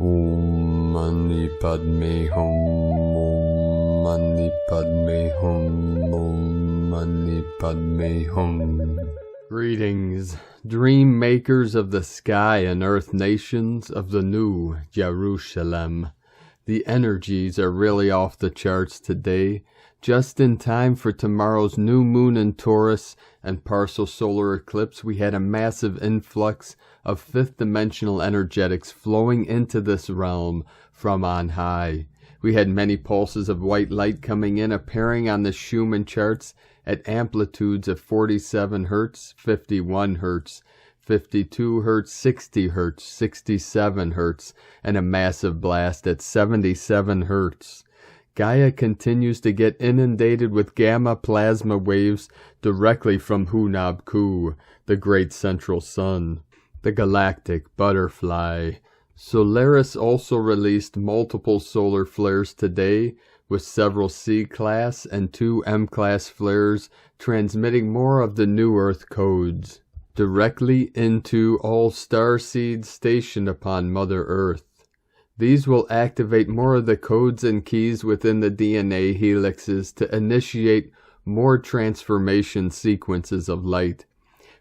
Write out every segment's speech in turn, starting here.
Om Mani Padme Hum. Om Mani Padme Hum. Om Mani Padme Hum. Greetings, dream makers of the sky and earth nations of the new Jerusalem. The energies are really off the charts today, just in time for tomorrow's new moon in Taurus and partial solar eclipse. We had a massive influx of fifth dimensional energetics flowing into this realm from on high. We had many pulses of white light coming in, appearing on the Schumann charts at amplitudes of 47 Hz, 51 Hz, 52 Hz, 60 Hz, 67 Hz, and a massive blast at 77 Hz. Gaia continues to get inundated with gamma plasma waves directly from Hunab-Ku, the great central sun, the galactic butterfly. Solaris also released multiple solar flares today, with several C-class and 2 M-class flares transmitting more of the new Earth codes directly into all starseeds stationed upon Mother Earth. These will activate more of the codes and keys within the DNA helixes to initiate more transformation sequences of light.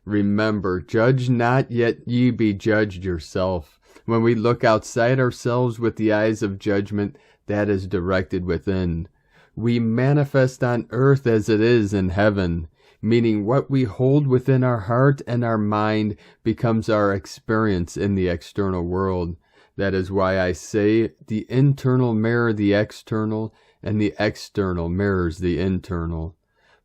Remember, judge not, yet ye be judged yourself. When we look outside ourselves with the eyes of judgment, that is directed within. We manifest on earth as it is in heaven, meaning what we hold within our heart and our mind becomes our experience in the external world. That is why I say the internal mirror the external, and the external mirrors the internal.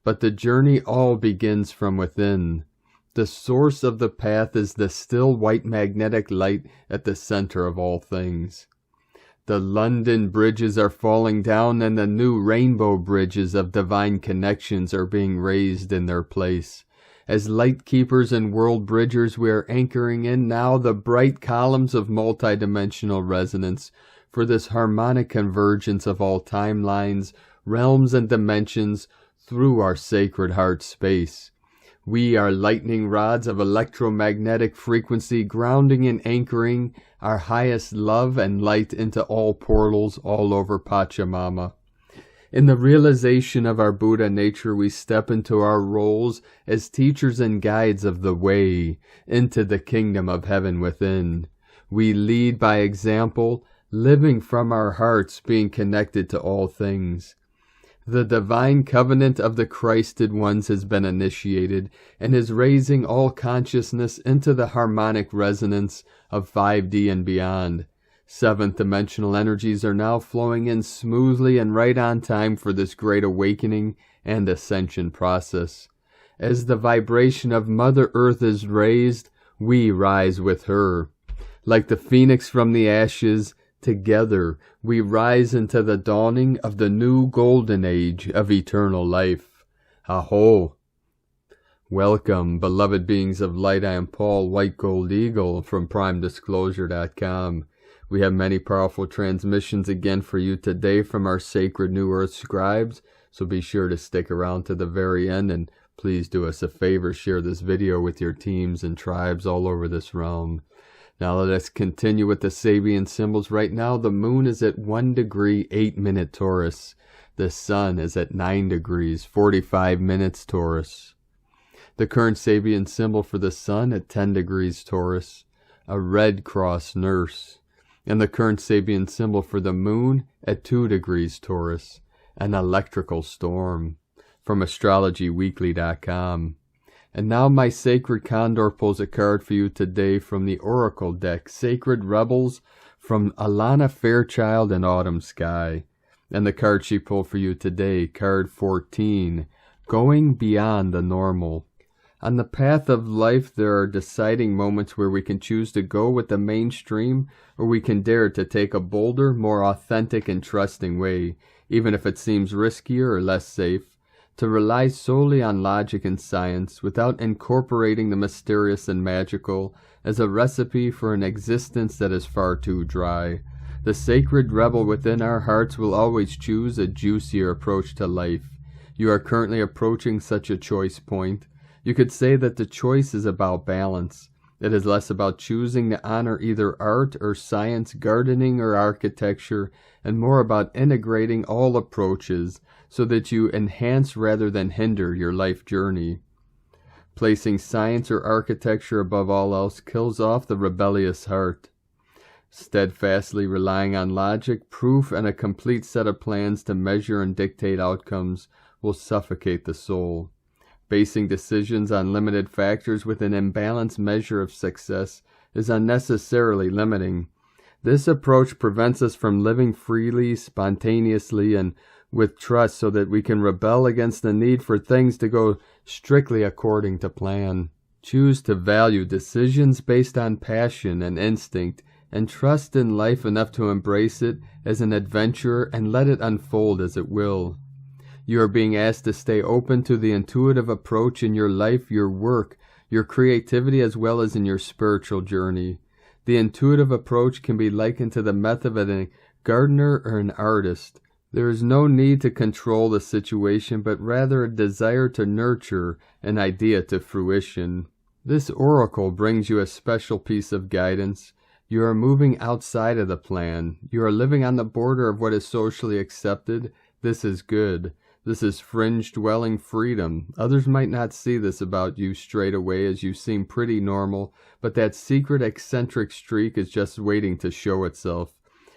But the journey all begins from within. The source of the path is the still white magnetic light at the center of all things. The London bridges are falling down, and the new rainbow bridges of divine connections are being raised in their place. As light keepers and world bridgers, we are anchoring in now the bright columns of multidimensional resonance for this harmonic convergence of all timelines, realms, and dimensions through our sacred heart space. We are lightning rods of electromagnetic frequency, grounding and anchoring our highest love and light into all portals all over Pachamama. In the realization of our Buddha nature, we step into our roles as teachers and guides of the way into the kingdom of heaven within. We lead by example, living from our hearts, being connected to all things. The divine covenant of the Christed ones has been initiated and is raising all consciousness into the harmonic resonance of 5D and beyond. Seventh dimensional energies are now flowing in smoothly and right on time for this great awakening and ascension process. As the vibration of Mother Earth is raised, we rise with her. Like the phoenix from the ashes, together we rise into the dawning of the new golden age of eternal life. Aho! Welcome, beloved beings of light. I am Paul, White Gold Eagle, from PrimeDisclosure.com. We have many powerful transmissions again for you today from our sacred New Earth scribes, so be sure to stick around to the very end, and please do us a favor, share this video with your teams and tribes all over this realm. Now let us continue with the Sabian symbols. Right now the moon is at 1 degree 8 minute Taurus. The sun is at 9 degrees 45 minutes Taurus. The current Sabian symbol for the sun at 10 degrees Taurus, a Red Cross nurse. And the current Sabian symbol for the moon at 2 degrees Taurus, an electrical storm. From AstrologyWeekly.com. And now my sacred Condor pulls a card for you today from the Oracle deck, Sacred Rebels, from Alana Fairchild and Autumn Sky. And the card she pulled for you today, card 14, Going Beyond the Normal. On the path of life, there are deciding moments where we can choose to go with the mainstream, or we can dare to take a bolder, more authentic and trusting way, even if it seems riskier or less safe, to rely solely on logic and science without incorporating the mysterious and magical as a recipe for an existence that is far too dry. The sacred rebel within our hearts will always choose a juicier approach to life. You are currently approaching such a choice point. You could say that the choice is about balance. It is less about choosing to honor either art or science, gardening or architecture, and more about integrating all approaches so that you enhance rather than hinder your life journey. Placing science or architecture above all else kills off the rebellious heart. Steadfastly relying on logic, proof, and a complete set of plans to measure and dictate outcomes will suffocate the soul. Basing decisions on limited factors with an imbalanced measure of success is unnecessarily limiting. This approach prevents us from living freely, spontaneously, and with trust so that we can rebel against the need for things to go strictly according to plan. Choose to value decisions based on passion and instinct, and trust in life enough to embrace it as an adventure and let it unfold as it will. You are being asked to stay open to the intuitive approach in your life, your work, your creativity, as well as in your spiritual journey. The intuitive approach can be likened to the method of a gardener or an artist. There is no need to control the situation, but rather a desire to nurture an idea to fruition. This oracle brings you a special piece of guidance. You are moving outside of the plan. You are living on the border of what is socially accepted. This is good. This is fringe-dwelling freedom. Others might not see this about you straight away, as you seem pretty normal, but that secret eccentric streak is just waiting to show itself.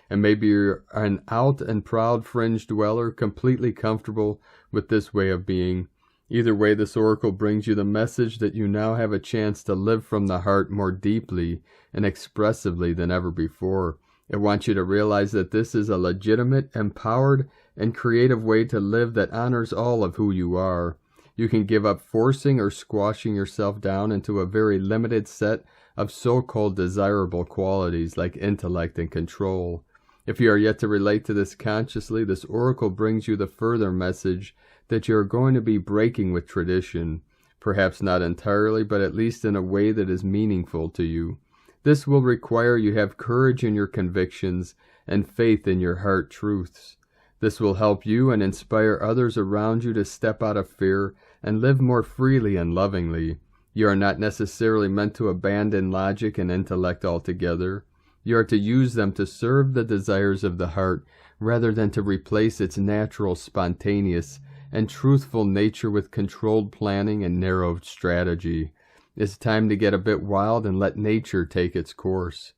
And maybe you're an out and proud fringe dweller, completely comfortable with this way of being. Either way, this oracle brings you the message that you now have a chance to live from the heart more deeply and expressively than ever before. It wants you to realize that this is a legitimate, empowered, and creative way to live that honors all of who you are. You can give up forcing or squashing yourself down into a very limited set of so-called desirable qualities like intellect and control. If you are yet to relate to this consciously, this oracle brings you the further message that you are going to be breaking with tradition, perhaps not entirely, but at least in a way that is meaningful to you. This will require you have courage in your convictions and faith in your heart truths. This will help you and inspire others around you to step out of fear and live more freely and lovingly. You are not necessarily meant to abandon logic and intellect altogether. You are to use them to serve the desires of the heart rather than to replace its natural, spontaneous, and truthful nature with controlled planning and narrowed strategy. It's time to get a bit wild and let nature take its course.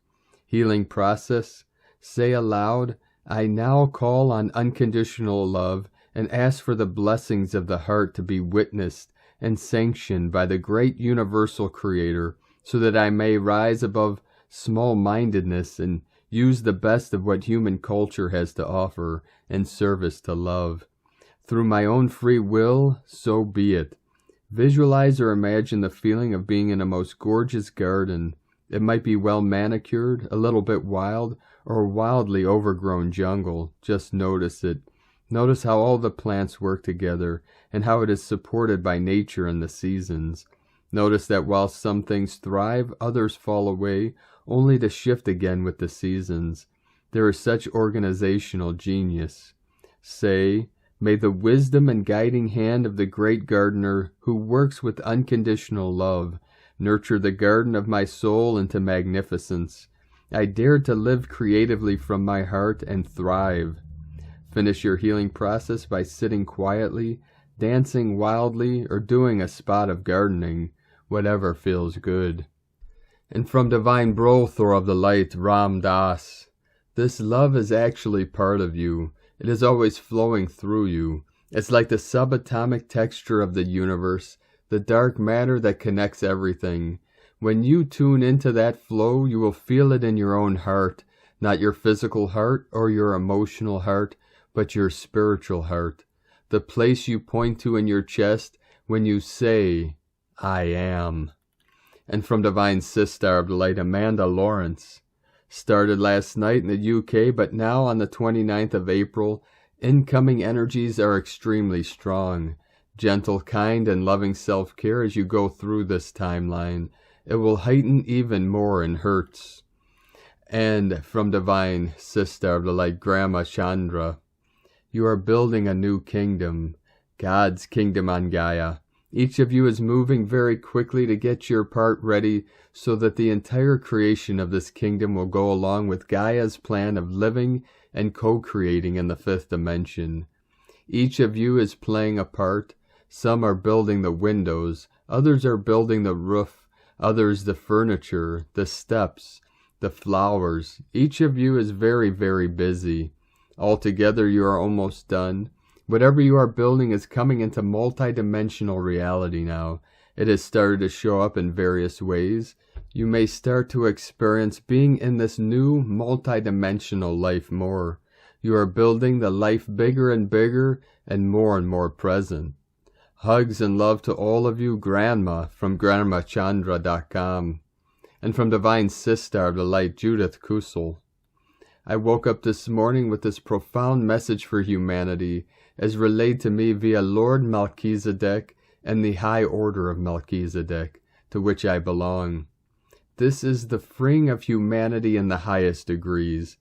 Healing process. Say aloud, I now call on unconditional love and ask for the blessings of the heart to be witnessed and sanctioned by the great universal creator, so that I may rise above small-mindedness and use the best of what human culture has to offer in service to love. Through my own free will, so be it. Visualize or imagine the feeling of being in a most gorgeous garden. It might be well manicured, a little bit wild, or a wildly overgrown jungle. Just notice it. Notice how all the plants work together and how it is supported by nature and the seasons. Notice that while some things thrive, others fall away, only to shift again with the seasons. There is such organizational genius. Say, may the wisdom and guiding hand of the great gardener who works with unconditional love nurture the garden of my soul into magnificence. I dare to live creatively from my heart and thrive. Finish your healing process by sitting quietly, dancing wildly, or doing a spot of gardening, whatever feels good. And from Divine Brothor of the Light, Ram Das, this love is actually part of you. It is always flowing through you. It's like the subatomic texture of the universe, the dark matter that connects everything. When you tune into that flow, you will feel it in your own heart, not your physical heart or your emotional heart, but your spiritual heart, the place you point to in your chest when you say, I am. And from Divine Sistar of the Light, Amanda Lawrence. Started last night in the UK, but now on the 29th of April, incoming energies are extremely strong. Gentle, kind, and loving self-care as you go through this timeline. It will heighten even more in Hertz. And from Divine Sister of the Light, Grandma Chandra. You are building a new kingdom, God's kingdom on Gaia. Each of you is moving very quickly to get your part ready so that the entire creation of this kingdom will go along with Gaia's plan of living and co-creating in the fifth dimension. Each of you is playing a part. Some are building the windows, others are building the roof, others the furniture, the steps, the flowers. Each of you is very, very busy. Altogether, you are almost done. Whatever you are building is coming into multidimensional reality now. It has started to show up in various ways. You may start to experience being in this new multidimensional life more. You are building the life bigger and bigger and more present. Hugs and love to all of you, Grandma from GrandmaChandra.com, and from Divine Sister of the Light, Judith Kusel. I woke up this morning with this profound message for humanity as relayed to me via Lord Melchizedek and the High Order of Melchizedek, to which I belong. This is the freeing of humanity in the highest degrees.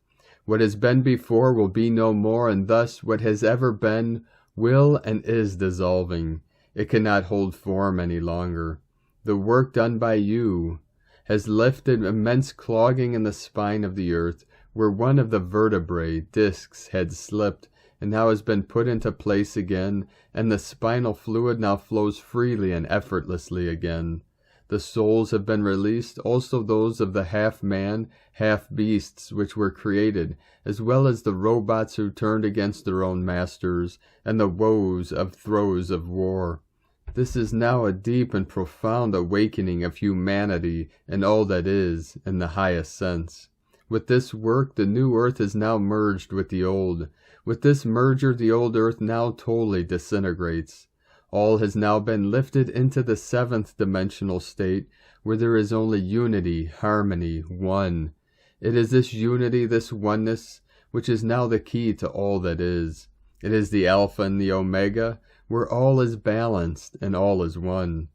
What has been before will be no more, and thus what has ever been will and is dissolving. It cannot hold form any longer. The work done by you has lifted immense clogging in the spine of the earth, where one of the vertebrae discs had slipped and now has been put into place again, and the spinal fluid now flows freely and effortlessly again. The souls have been released, also those of the half-man, half-beasts which were created, as well as the robots who turned against their own masters, and the woes of throes of war. This is now a deep and profound awakening of humanity and all that is, in the highest sense. With this work, the new earth is now merged with the old. With this merger, the old earth now totally disintegrates. All has now been lifted into the seventh dimensional state, where there is only unity, harmony, one. It is this unity, this oneness, which is now the key to all that is. It is the Alpha and the Omega, where all is balanced and all is one.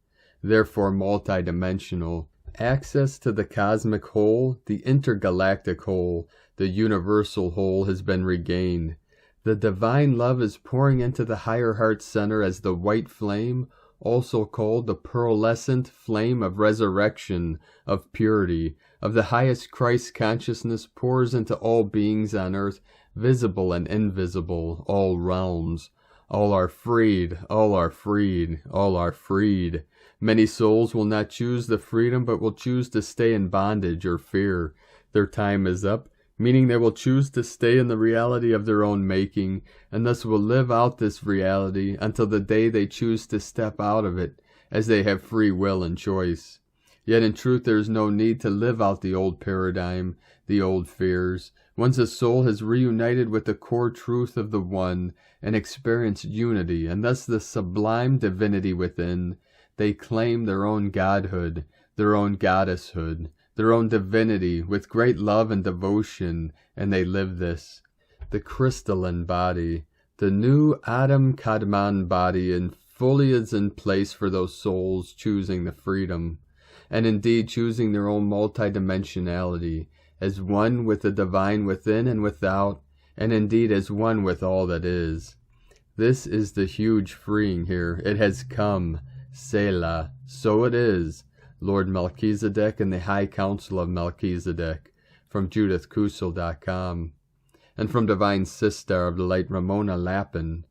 Therefore multidimensional. Access to the cosmic whole, the intergalactic whole, the universal whole has been regained. The divine love is pouring into the higher heart center as the white flame, also called the pearlescent flame of resurrection, of purity, of the highest Christ consciousness, pours into all beings on earth, visible and invisible, all realms. All are freed, all are freed, all are freed. Many souls will not choose the freedom, but will choose to stay in bondage or fear. Their time is up, meaning they will choose to stay in the reality of their own making, and thus will live out this reality until the day they choose to step out of it, as they have free will and choice. Yet in truth there is no need to live out the old paradigm, the old fears. Once a soul has reunited with the core truth of the One, and experienced unity, and thus the sublime divinity within, they claim their own godhood, their own goddesshood, their own divinity with great love and devotion, and they live this. The crystalline body, the new Adam Kadman body, and fully is in place for those souls choosing the freedom, and indeed choosing their own multidimensionality, as one with the divine within and without, and indeed as one with all that is. This is the huge freeing here. It has come. Selah. So it is. Lord Melchizedek and the High Council of Melchizedek, from JudithKusel.com, and from Divine Sister of the Light, Ramona Lappin.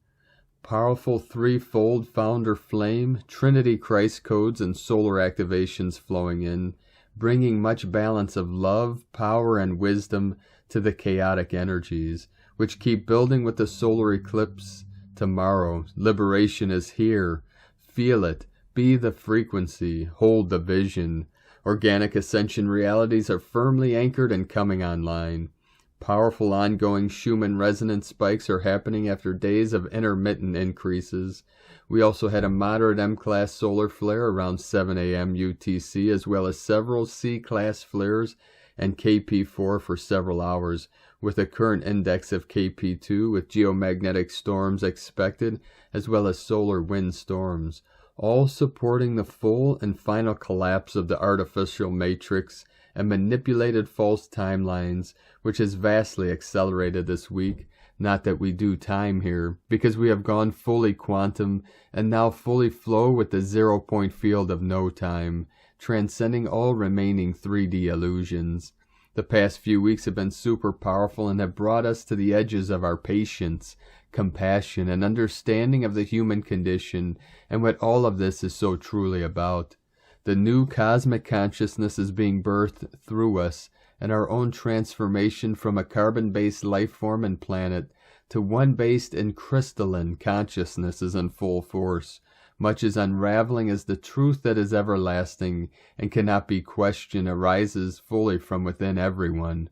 Powerful threefold founder flame, Trinity Christ codes and solar activations flowing in, bringing much balance of love, power, and wisdom to the chaotic energies, which keep building with the solar eclipse. Tomorrow, liberation is here. Feel it. Be the frequency. Hold the vision. Organic ascension realities are firmly anchored and coming online. Powerful ongoing Schumann resonance spikes are happening after days of intermittent increases. We also had a moderate M-class solar flare around 7 a.m. UTC, as well as several C-class flares and KP4 for several hours, with a current index of KP2 with geomagnetic storms expected, as well as solar wind storms, all supporting the full and final collapse of the artificial matrix and manipulated false timelines, which has vastly accelerated this week, Not that we do time here, because we have gone fully quantum and now fully flow with the 0-point field of no time, transcending all remaining 3D illusions. The past few weeks have been super powerful and have brought us to the edges of our patience, compassion, and understanding of the human condition and what all of this is so truly about. The new cosmic consciousness is being birthed through us, and our own transformation from a carbon-based life form and planet to one based in crystalline consciousness is in full force. Much is unraveling as the truth that is everlasting and cannot be questioned arises fully from within everyone.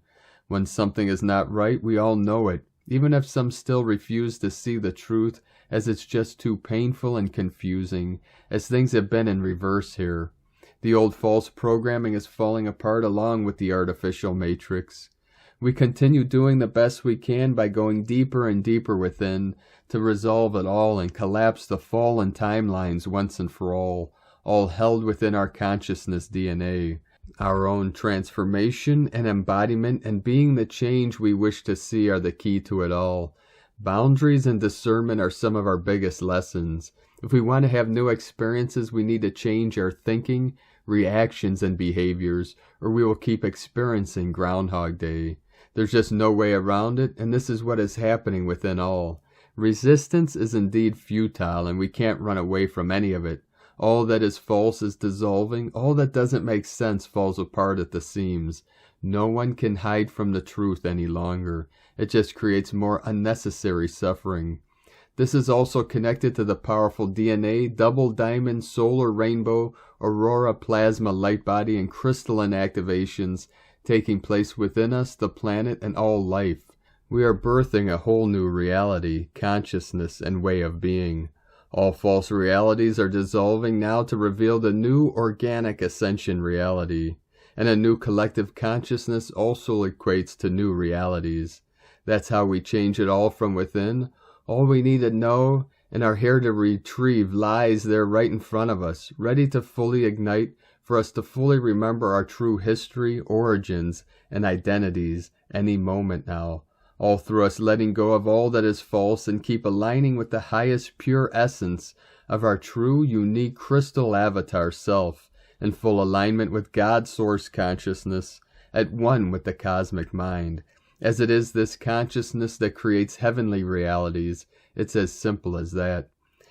When something is not right, we all know it, even if some still refuse to see the truth as it's just too painful and confusing, as things have been in reverse here. The old false programming is falling apart along with the artificial matrix. We continue doing the best we can by going deeper and deeper within to resolve it all and collapse the fallen timelines once and for all held within our consciousness DNA. Our own transformation and embodiment and being the change we wish to see are the key to it all. Boundaries and discernment are some of our biggest lessons. If we want to have new experiences, we need to change our thinking, reactions, and behaviors, or we will keep experiencing Groundhog Day. There's just no way around it, and this is what is happening within all. Resistance is indeed futile, and we can't run away from any of it. All that is false is dissolving. All that doesn't make sense falls apart at the seams. No one can hide from the truth any longer. It just creates more unnecessary suffering. This is also connected to the powerful DNA, double diamond, solar rainbow, aurora plasma light body, and crystalline activations taking place within us, the planet, and all life. We are birthing a whole new reality, consciousness, and way of being. All false realities are dissolving now to reveal the new organic ascension reality. And a new collective consciousness also equates to new realities. That's how we change it all from within. All we need to know and are here to retrieve lies there right in front of us, ready to fully ignite, for us to fully remember our true history, origins, and identities any moment now. All through us letting go of all that is false and keep aligning with the highest pure essence of our true, unique, crystal avatar self, in full alignment with God's source consciousness, at one with the cosmic mind. As it is this consciousness that creates heavenly realities, it's as simple as that.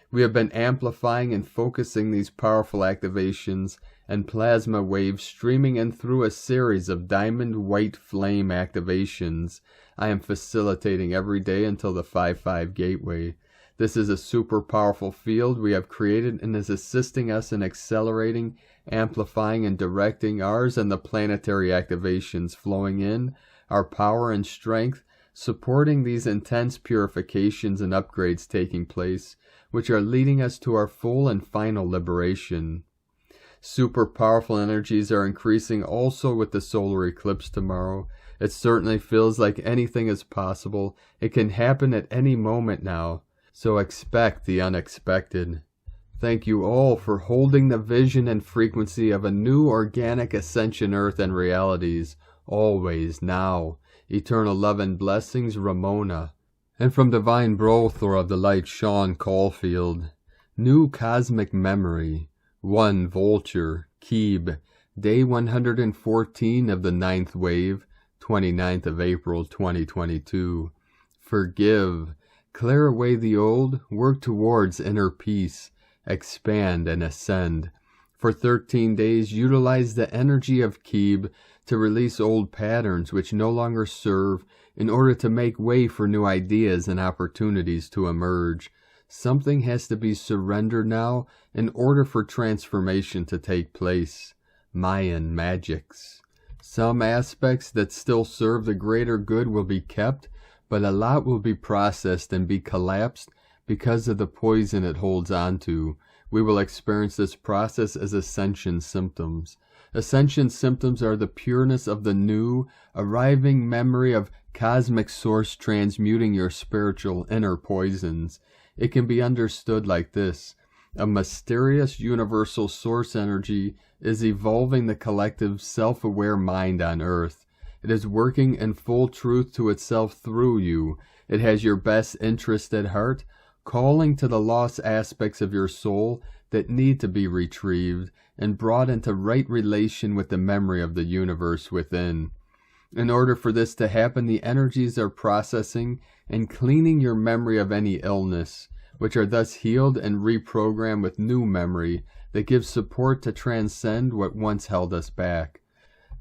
We have been amplifying and focusing these powerful activations and plasma waves streaming in through a series of diamond white flame activations I am facilitating every day until the 5-5 gateway. This is a super powerful field we have created and is assisting us in accelerating, amplifying, and directing ours and the planetary activations flowing in, our power and strength, supporting these intense purifications and upgrades taking place, which are leading us to our full and final liberation. Super powerful energies are increasing also with the solar eclipse tomorrow. It certainly feels like anything is possible. It can happen at any moment now. So expect the unexpected. Thank you all for holding the vision and frequency of a new organic ascension earth and realities. Always, now. Eternal love and blessings, Ramona. And from Divine Brother of the Light, Sean Caulfield. New cosmic memory. 1 Vulture, Keeb, Day 114 of the 9th Wave, 29th of April 2022. Forgive. Clear away the old, work towards inner peace, expand and ascend. For 13 days, utilize the energy of Keeb to release old patterns which no longer serve in order to make way for new ideas and opportunities to emerge. Something has to be surrendered now in order for transformation to take place. Mayan magics. Some aspects that still serve the greater good will be kept, but a lot will be processed and be collapsed because of the poison it holds onto. We will experience this process as ascension symptoms. Ascension symptoms are the pureness of the new, arriving memory of cosmic source transmuting your spiritual inner poisons. It can be understood like this. A mysterious universal source energy is evolving the collective self-aware mind on Earth. It is working in full truth to itself through you. It has your best interest at heart, calling to the lost aspects of your soul that need to be retrieved and brought into right relation with the memory of the universe within. In order for this to happen, the energies are processing and cleaning your memory of any illness, which are thus healed and reprogrammed with new memory that gives support to transcend what once held us back.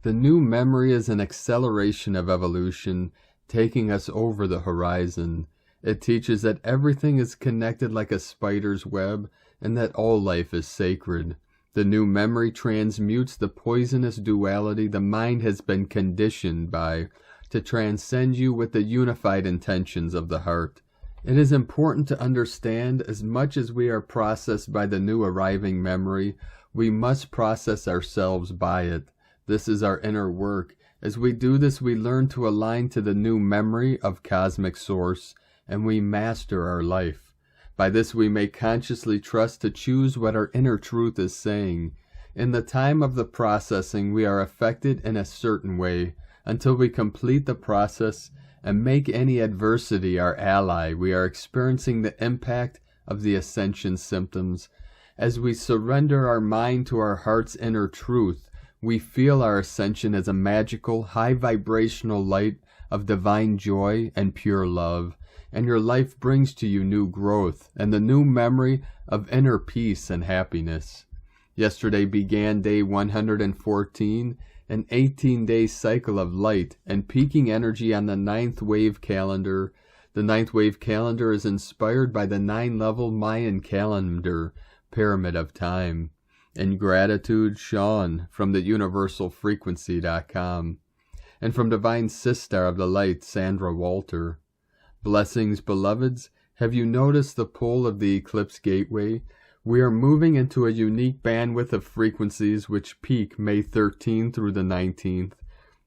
The new memory is an acceleration of evolution, taking us over the horizon. It teaches that everything is connected like a spider's web, and that all life is sacred. The new memory transmutes the poisonous duality the mind has been conditioned by to transcend you with the unified intentions of the heart. It is important to understand, as much as we are processed by the new arriving memory, we must process ourselves by it. This is our inner work. As we do this, we learn to align to the new memory of cosmic source, and we master our life. By this we may consciously trust to choose what our inner truth is saying. In the time of the processing, we are affected in a certain way. Until we complete the process and make any adversity our ally, we are experiencing the impact of the ascension symptoms. As we surrender our mind to our heart's inner truth, we feel our ascension as a magical, high vibrational light of divine joy and pure love, and your life brings to you new growth and the new memory of inner peace and happiness. Yesterday began day 114, an 18-day cycle of light and peaking energy on the 9th wave calendar. The 9th wave calendar is inspired by the 9-level Mayan calendar, pyramid of time. In gratitude, Sean from the universalfrequency.com, and from Divine Sister of the Light, Sandra Walter. Blessings, beloveds. Have you noticed the pull of the Eclipse gateway? We are moving into a unique bandwidth of frequencies which peak May 13th through the 19th.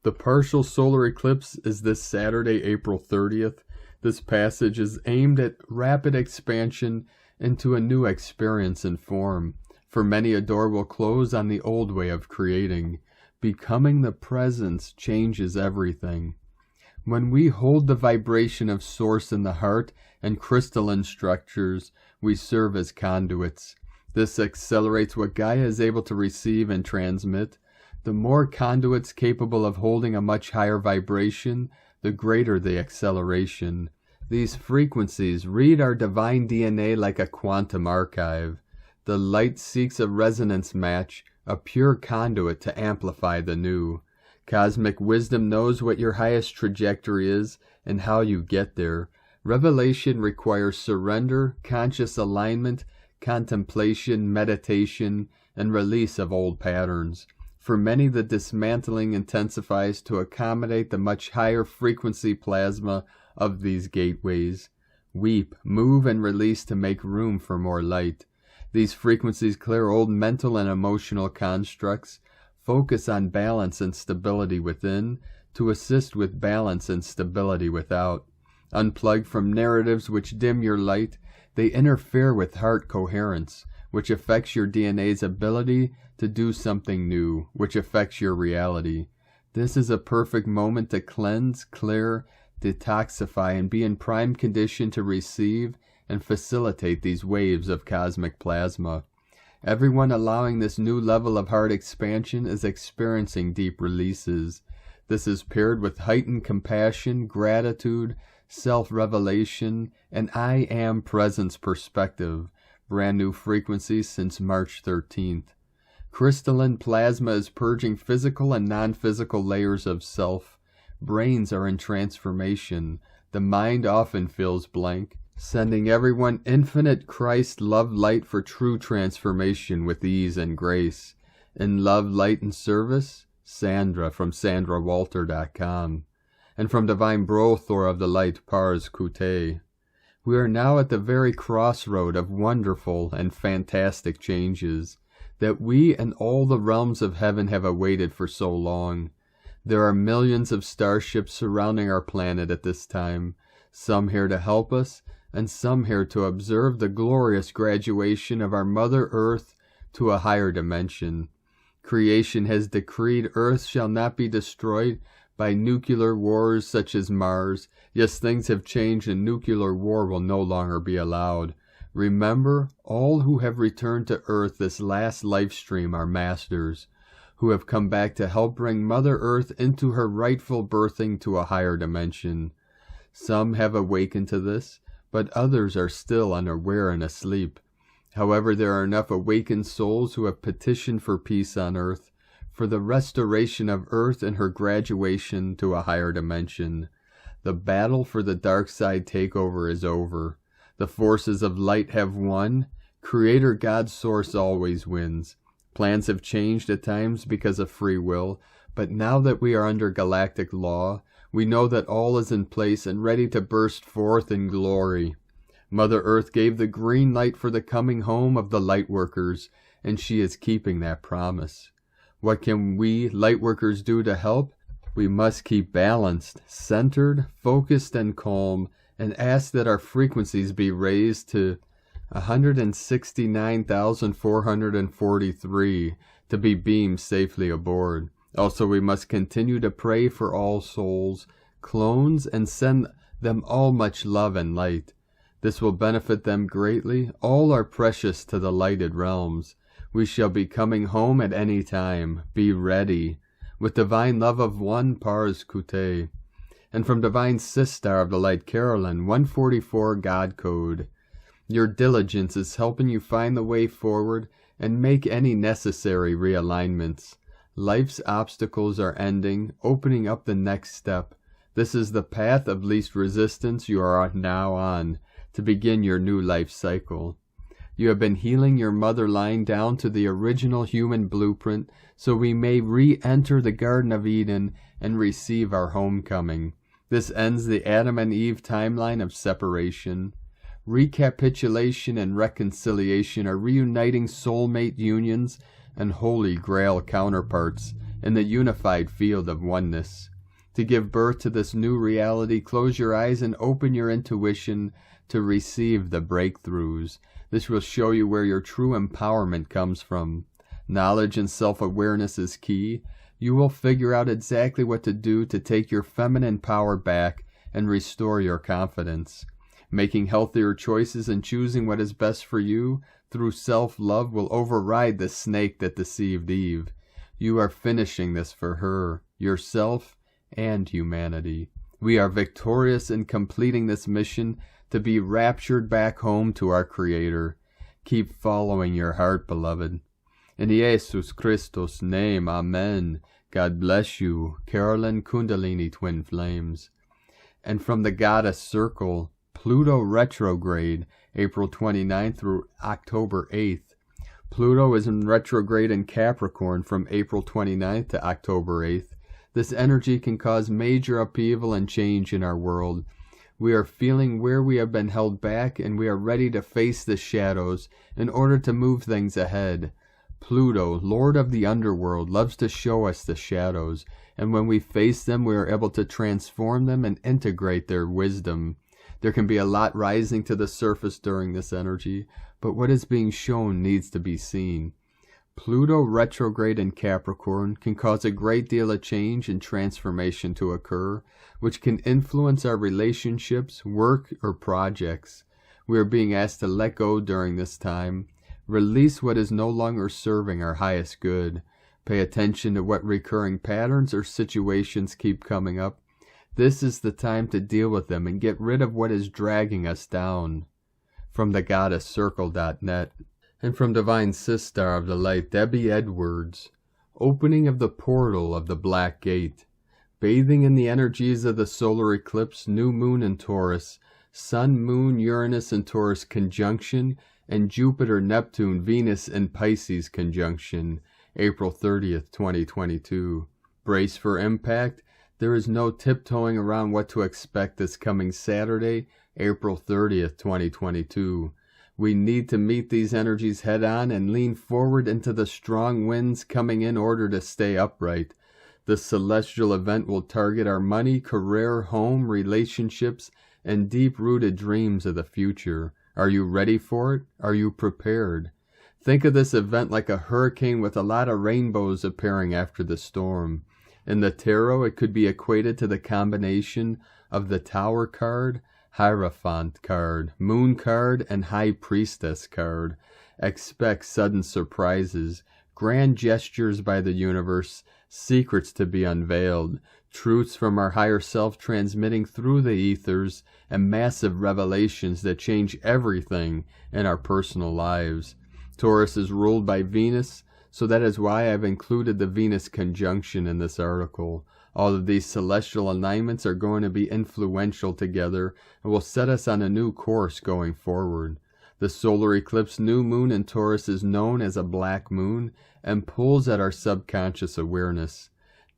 The partial solar eclipse is this Saturday, April 30th. This passage is aimed at rapid expansion into a new experience and form. For many, a door will close on the old way of creating. Becoming the presence changes everything. When we hold the vibration of source in the heart and crystalline structures, we serve as conduits. This accelerates what Gaia is able to receive and transmit. The more conduits capable of holding a much higher vibration, the greater the acceleration. These frequencies read our divine DNA like a quantum archive. The light seeks a resonance match, a pure conduit to amplify the new. Cosmic wisdom knows what your highest trajectory is and how you get there. Revelation requires surrender, conscious alignment, contemplation, meditation, and release of old patterns. For many, the dismantling intensifies to accommodate the much higher frequency plasma of these gateways. Weep, move, and release to make room for more light. These frequencies clear old mental and emotional constructs, focus on balance and stability within, to assist with balance and stability without. Unplugged from narratives which dim your light, they interfere with heart coherence, which affects your DNA's ability to do something new, which affects your reality. This is a perfect moment to cleanse, clear, detoxify, and be in prime condition to receive and facilitate these waves of cosmic plasma. Everyone allowing this new level of heart expansion is experiencing deep releases. This is paired with heightened compassion, gratitude, self-revelation, and I am presence perspective, brand new frequencies since March 13th. Crystalline plasma is purging physical and non-physical layers of self. Brains are in transformation. The mind often feels blank, sending everyone infinite Christ love light for true transformation with ease and grace. In love, light, and service, Sandra from SandraWalter.com. And from Divine Brothor of the Light, Pars Kute. We are now at the very crossroad of wonderful and fantastic changes that we and all the realms of heaven have awaited for so long. There are millions of starships surrounding our planet at this time, some here to help us, and some here to observe the glorious graduation of our Mother Earth to a higher dimension. Creation has decreed Earth shall not be destroyed, by nuclear wars such as Mars. Yes, things have changed and nuclear war will no longer be allowed. Remember, all who have returned to Earth this last life stream are masters, who have come back to help bring Mother Earth into her rightful birthing to a higher dimension. Some have awakened to this, but others are still unaware and asleep. However, there are enough awakened souls who have petitioned for peace on Earth, for the restoration of Earth and her graduation to a higher dimension. The battle for the dark side takeover is over. The forces of light have won. Creator God Source always wins. Plans have changed at times because of free will, but now that we are under galactic law, we know that all is in place and ready to burst forth in glory. Mother Earth gave the green light for the coming home of the Lightworkers, and she is keeping that promise. What can we, Lightworkers, do to help? We must keep balanced, centered, focused, and calm, and ask that our frequencies be raised to 169,443 to be beamed safely aboard. Also, we must continue to pray for all souls, clones, and send them all much love and light. This will benefit them greatly. All are precious to the lighted realms. We shall be coming home at any time. Be ready. With divine love of one, Pars Kute. And from Divine Sister of the Light, Carolyn, 144 God Code. Your diligence is helping you find the way forward and make any necessary realignments. Life's obstacles are ending, opening up the next step. This is the path of least resistance you are now on to begin your new life cycle. You have been healing your mother line down to the original human blueprint so we may re-enter the Garden of Eden and receive our homecoming. This ends the Adam and Eve timeline of separation. Recapitulation and reconciliation are reuniting soulmate unions and holy grail counterparts in the unified field of oneness. To give birth to this new reality, close your eyes and open your intuition to receive the breakthroughs. This will show you where your true empowerment comes from. Knowledge and self-awareness is key. You will figure out exactly what to do to take your feminine power back and restore your confidence. Making healthier choices and choosing what is best for you through self-love will override the snake that deceived Eve. You are finishing this for her, yourself, and humanity. We are victorious in completing this mission to be raptured back home to our Creator. Keep following your heart, beloved. In Jesus Christus' name, Amen. God bless you, Carolyn Kundalini Twin Flames. And from the Goddess Circle, Pluto Retrograde, April 29th through October 8th. Pluto is in retrograde in Capricorn from April 29th to October 8th. This energy can cause major upheaval and change in our world. We are feeling where we have been held back, and we are ready to face the shadows in order to move things ahead. Pluto, Lord of the Underworld, loves to show us the shadows, and when we face them, we are able to transform them and integrate their wisdom. There can be a lot rising to the surface during this energy, but what is being shown needs to be seen. Pluto retrograde in Capricorn can cause a great deal of change and transformation to occur, which can influence our relationships, work, or projects. We are being asked to let go during this time, release what is no longer serving our highest good, pay attention to what recurring patterns or situations keep coming up. This is the time to deal with them and get rid of what is dragging us down. From thegoddesscircle.net. And from Divine Sister of the Light, Debbie Edwards, opening of the portal of the Black Gate, bathing in the energies of the solar eclipse, new moon in Taurus, Sun, Moon, Uranus and Taurus conjunction, and Jupiter, Neptune, Venus and Pisces conjunction, April 30th, 2022. Brace for impact. There is no tiptoeing around what to expect this coming Saturday, April 30th, 2022. We need to meet these energies head on and lean forward into the strong winds coming in order to stay upright. This celestial event will target our money, career, home, relationships, and deep-rooted dreams of the future. Are you ready for it? Are you prepared? Think of this event like a hurricane with a lot of rainbows appearing after the storm. In the tarot, it could be equated to the combination of the Tower card, Hierophant card, Moon card, and High Priestess card. Expect sudden surprises, grand gestures by the universe, secrets to be unveiled, truths from our higher self transmitting through the ethers, and massive revelations that change everything in our personal lives. Taurus is ruled by Venus, so that is why I've included the Venus conjunction in this article. All of these celestial alignments are going to be influential together and will set us on a new course going forward. The solar eclipse new moon in Taurus is known as a black moon and pulls at our subconscious awareness.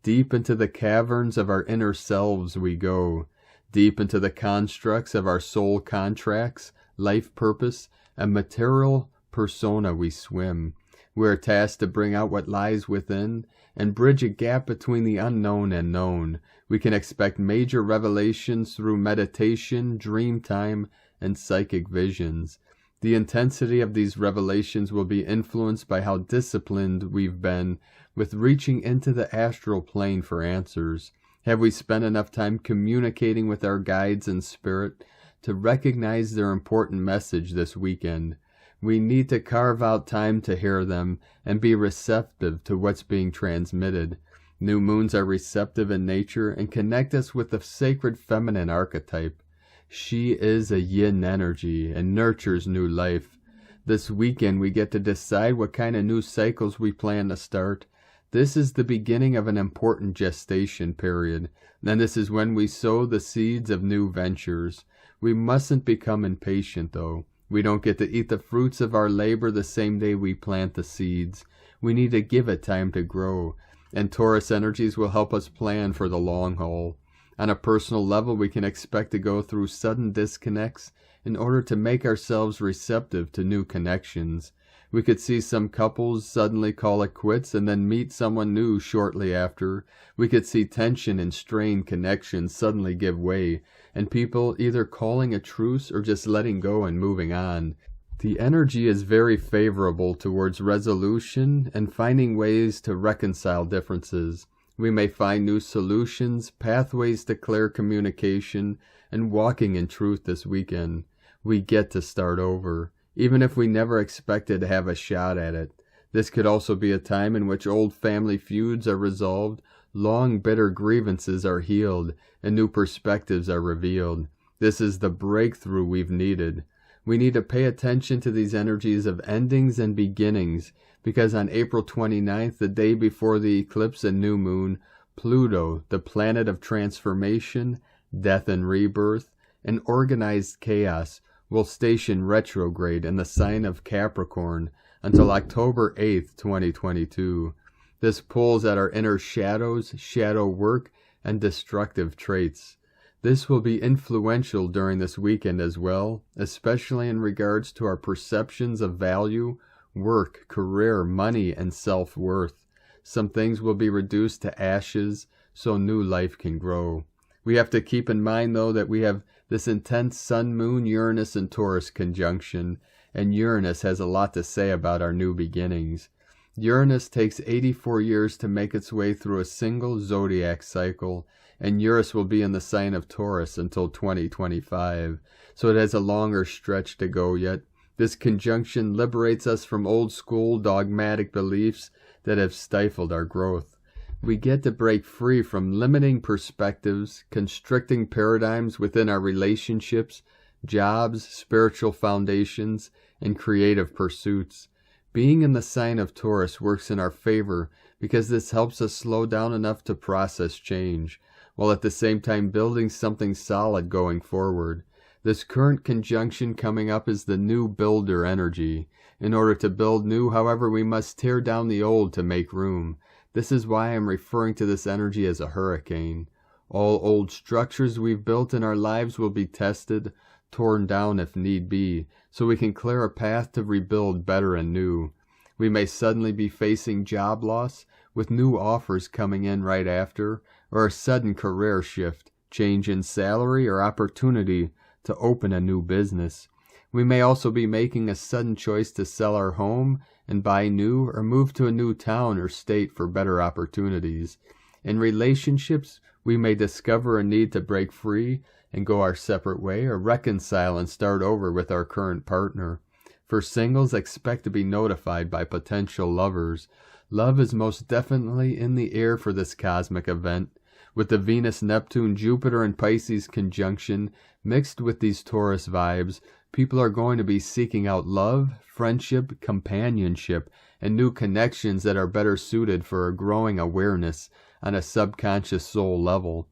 Deep into the caverns of our inner selves we go. Deep into the constructs of our soul contracts, life purpose, and material persona we swim. We are tasked to bring out what lies within and bridge a gap between the unknown and known. We can expect major revelations through meditation, dream time, and psychic visions. The intensity of these revelations will be influenced by how disciplined we've been with reaching into the astral plane for answers. Have we spent enough time communicating with our guides in spirit to recognize their important message this weekend? We need to carve out time to hear them and be receptive to what's being transmitted. New moons are receptive in nature and connect us with the sacred feminine archetype. She is a yin energy and nurtures new life. This weekend we get to decide what kind of new cycles we plan to start. This is the beginning of an important gestation period, and this is when we sow the seeds of new ventures. We mustn't become impatient, though. We don't get to eat the fruits of our labor the same day we plant the seeds. We need to give it time to grow, and Taurus energies will help us plan for the long haul. On a personal level, we can expect to go through sudden disconnects in order to make ourselves receptive to new connections. We could see some couples suddenly call it quits and then meet someone new shortly after. We could see tension and strained connections suddenly give way, and people either calling a truce or just letting go and moving on. The energy is very favorable towards resolution and finding ways to reconcile differences. We may find new solutions, pathways to clear communication, and walking in truth this weekend. We get to start over, even if we never expected to have a shot at it. This could also be a time in which old family feuds are resolved, long bitter grievances are healed, and new perspectives are revealed. This is the breakthrough we've needed. We need to pay attention to these energies of endings and beginnings, because on April 29th, the day before the eclipse and new moon, Pluto, the planet of transformation, death and rebirth, and organized chaos, will station retrograde in the sign of Capricorn until October 8th, 2022. This pulls at our inner shadows, shadow work, and destructive traits. This will be influential during this weekend as well, especially in regards to our perceptions of value, work, career, money, and self-worth. Some things will be reduced to ashes so new life can grow. We have to keep in mind, though, that we have this intense Sun, Moon, Uranus, and Taurus conjunction, and Uranus has a lot to say about our new beginnings. Uranus takes 84 years to make its way through a single zodiac cycle, and Uranus will be in the sign of Taurus until 2025, so it has a longer stretch to go yet. This conjunction liberates us from old-school dogmatic beliefs that have stifled our growth. We get to break free from limiting perspectives, constricting paradigms within our relationships, jobs, spiritual foundations, and creative pursuits. Being in the sign of Taurus works in our favor because this helps us slow down enough to process change, while at the same time building something solid going forward. This current conjunction coming up is the new builder energy. In order to build new, however, we must tear down the old to make room. This is why I'm referring to this energy as a hurricane. All old structures we've built in our lives will be tested, torn down if need be, so we can clear a path to rebuild better and new. We may suddenly be facing job loss, with new offers coming in right after, or a sudden career shift, change in salary, or opportunity to open a new business. We may also be making a sudden choice to sell our home and buy new or move to a new town or state for better opportunities. In relationships, we may discover a need to break free and go our separate way, or reconcile and start over with our current partner. For singles, expect to be notified by potential lovers. Love is most definitely in the air for this cosmic event. With the Venus, Neptune, Jupiter, and Pisces conjunction mixed with these Taurus vibes, people are going to be seeking out love, friendship, companionship, and new connections that are better suited for a growing awareness on a subconscious soul level.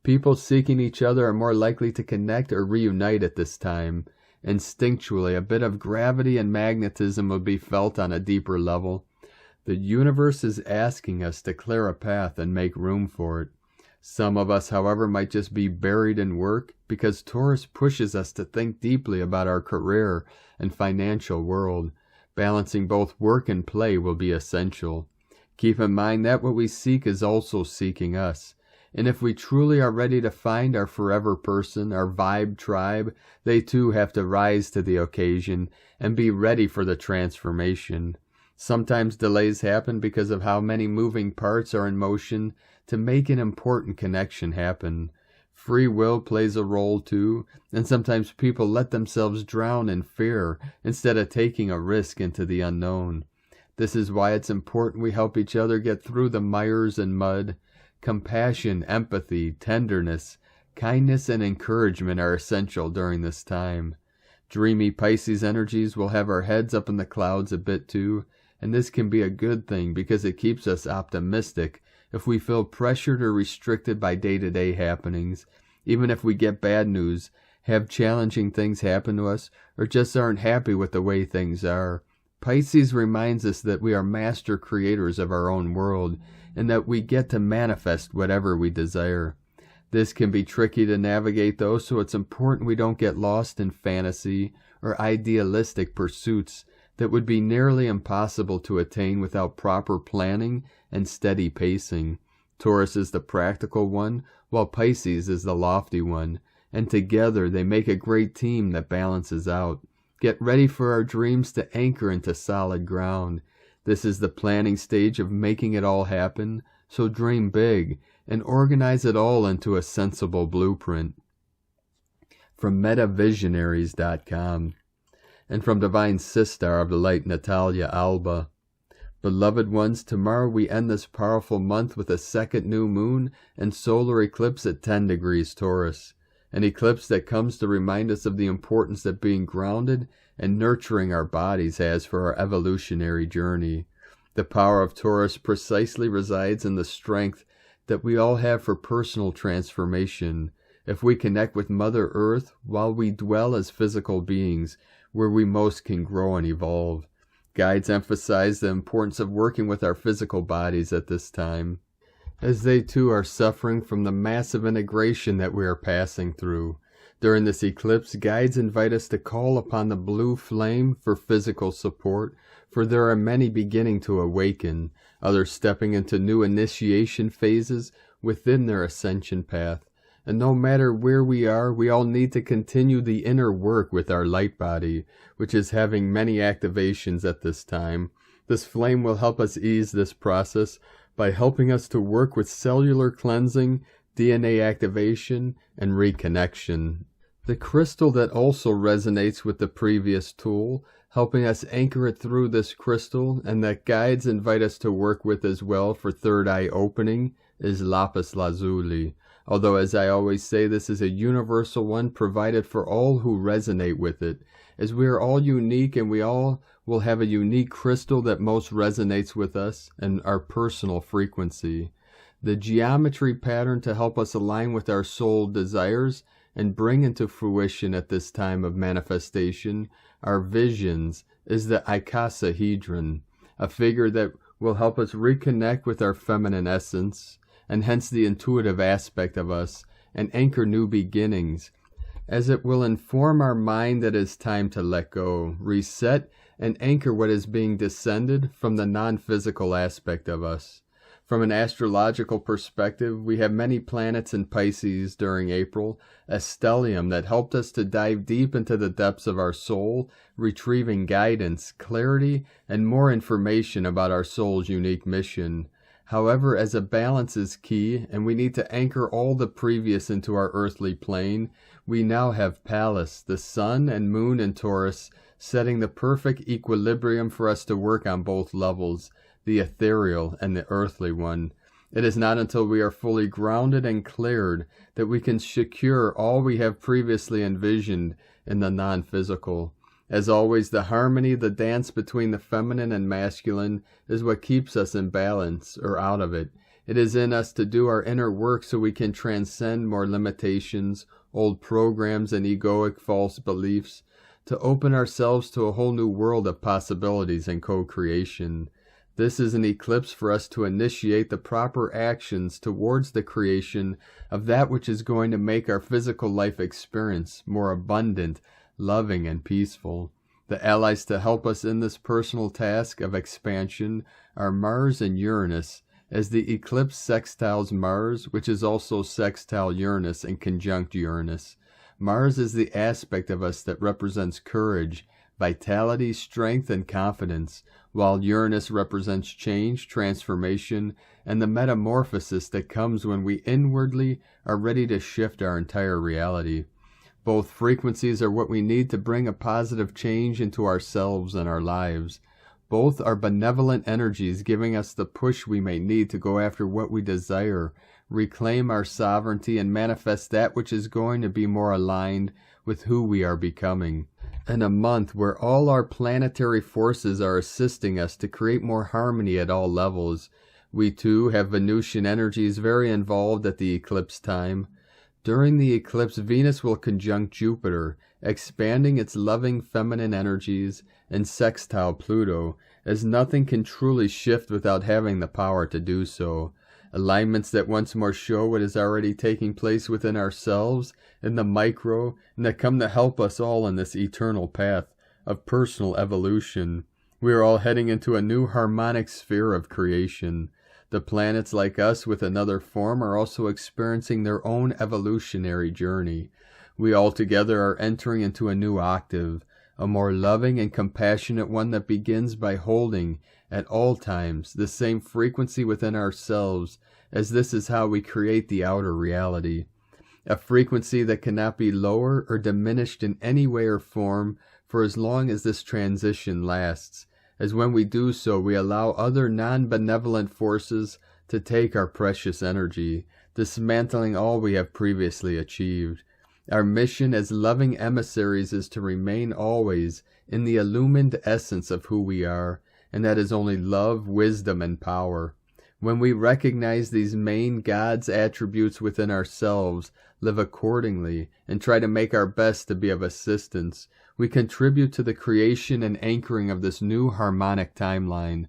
People seeking each other are more likely to connect or reunite at this time. Instinctually, a bit of gravity and magnetism will be felt on a deeper level. The universe is asking us to clear a path and make room for it. Some of us, however, might just be buried in work because Taurus pushes us to think deeply about our career and financial world. Balancing both work and play will be essential. Keep in mind that what we seek is also seeking us. And if we truly are ready to find our forever person, our vibe tribe, they too have to rise to the occasion and be ready for the transformation. Sometimes delays happen because of how many moving parts are in motion to make an important connection happen. Free will plays a role too, and sometimes people let themselves drown in fear instead of taking a risk into the unknown. This is why it's important we help each other get through the mires and mud. Compassion, empathy, tenderness, kindness, and encouragement are essential during this time. Dreamy Pisces energies will have our heads up in the clouds a bit too, and this can be a good thing because it keeps us optimistic if we feel pressured or restricted by day-to-day happenings, even if we get bad news, have challenging things happen to us, or just aren't happy with the way things are. Pisces reminds us that we are master creators of our own world, and that we get to manifest whatever we desire. This can be tricky to navigate though, so it's important we don't get lost in fantasy or idealistic pursuits that would be nearly impossible to attain without proper planning and steady pacing. Taurus is the practical one, while Pisces is the lofty one, and together they make a great team that balances out. Get ready for our dreams to anchor into solid ground. This is the planning stage of making it all happen, so dream big and organize it all into a sensible blueprint. From metavisionaries.com. And from Divine Sistar of the Light, Natalia Alba. Beloved ones, tomorrow we end this powerful month with a second new moon and solar eclipse at 10 degrees Taurus. An eclipse that comes to remind us of the importance that being grounded and nurturing our bodies has for our evolutionary journey. The power of Taurus precisely resides in the strength that we all have for personal transformation. If we connect with Mother Earth while we dwell as physical beings, where we most can grow and evolve. Guides emphasize the importance of working with our physical bodies at this time, as they too are suffering from the massive integration that we are passing through. During this eclipse, guides invite us to call upon the blue flame for physical support, for there are many beginning to awaken, others stepping into new initiation phases within their ascension path. And no matter where we are, we all need to continue the inner work with our light body, which is having many activations at this time. This flame will help us ease this process by helping us to work with cellular cleansing, DNA activation, and reconnection. The crystal that also resonates with the previous tool, helping us anchor it through this crystal, and that guides invite us to work with as well for third eye opening, is lapis lazuli. Although, as I always say, this is a universal one provided for all who resonate with it, as we are all unique and we all will have a unique crystal that most resonates with us and our personal frequency. The geometry pattern to help us align with our soul desires and bring into fruition at this time of manifestation our visions is the icosahedron, a figure that will help us reconnect with our feminine essence, and hence the intuitive aspect of us, and anchor new beginnings, as it will inform our mind that it is time to let go, reset, and anchor what is being descended from the non-physical aspect of us. From an astrological perspective, we have many planets in Pisces during April, a stellium that helped us to dive deep into the depths of our soul, retrieving guidance, clarity, and more information about our soul's unique mission. However, as a balance is key, and we need to anchor all the previous into our earthly plane, we now have Pallas, the Sun and Moon in Taurus, setting the perfect equilibrium for us to work on both levels, the ethereal and the earthly one. It is not until we are fully grounded and cleared that we can secure all we have previously envisioned in the non-physical. As always, the harmony, the dance between the feminine and masculine, is what keeps us in balance, or out of it. It is in us to do our inner work so we can transcend more limitations, old programs, and egoic false beliefs, to open ourselves to a whole new world of possibilities and co-creation. This is an eclipse for us to initiate the proper actions towards the creation of that which is going to make our physical life experience more abundant, loving, and peaceful. The allies to help us in this personal task of expansion are Mars and Uranus, as the eclipse sextiles Mars, which is also sextile Uranus and conjunct Uranus. Mars is the aspect of us that represents courage, vitality, strength, and confidence, while Uranus represents change, transformation, and the metamorphosis that comes when we inwardly are ready to shift our entire reality. Both frequencies are what we need to bring a positive change into ourselves and our lives. Both are benevolent energies giving us the push we may need to go after what we desire, reclaim our sovereignty, and manifest that which is going to be more aligned with who we are becoming. In a month where all our planetary forces are assisting us to create more harmony at all levels, we too have Venusian energies very involved at the eclipse time. During the eclipse, Venus will conjunct Jupiter, expanding its loving feminine energies, and sextile Pluto, as nothing can truly shift without having the power to do so. Alignments that once more show what is already taking place within ourselves, in the micro, and that come to help us all in this eternal path of personal evolution. We are all heading into a new harmonic sphere of creation. The planets, like us with another form, are also experiencing their own evolutionary journey. We all together are entering into a new octave, a more loving and compassionate one that begins by holding, at all times, the same frequency within ourselves, as this is how we create the outer reality. A frequency that cannot be lower or diminished in any way or form for as long as this transition lasts, as when we do so, we allow other non-benevolent forces to take our precious energy, dismantling all we have previously achieved. Our mission as loving emissaries is to remain always in the illumined essence of who we are, and that is only love, wisdom, and power. When we recognize these main God's attributes within ourselves, live accordingly, and try to make our best to be of assistance, we contribute to the creation and anchoring of this new harmonic timeline.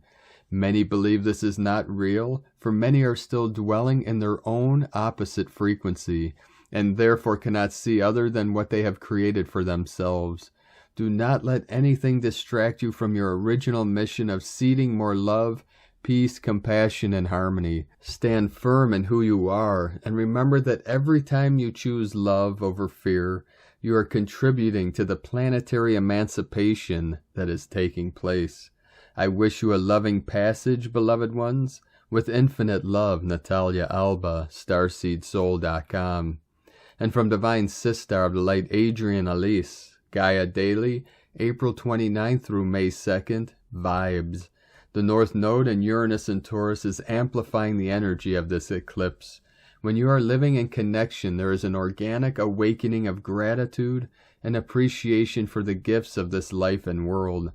Many believe this is not real, for many are still dwelling in their own opposite frequency, and therefore cannot see other than what they have created for themselves. Do not let anything distract you from your original mission of seeding more love, peace, compassion, and harmony. Stand firm in who you are, and remember that every time you choose love over fear, you are contributing to the planetary emancipation that is taking place. I wish you a loving passage, beloved ones. With infinite love, Natalia Alba, starseedsoul.com. And from Divine Sister of the Light, Adrian Elise, Gaia Daily, April 29th through May 2nd, Vibes. The North Node in Uranus and Taurus is amplifying the energy of this eclipse. When you are living in connection, there is an organic awakening of gratitude and appreciation for the gifts of this life and world.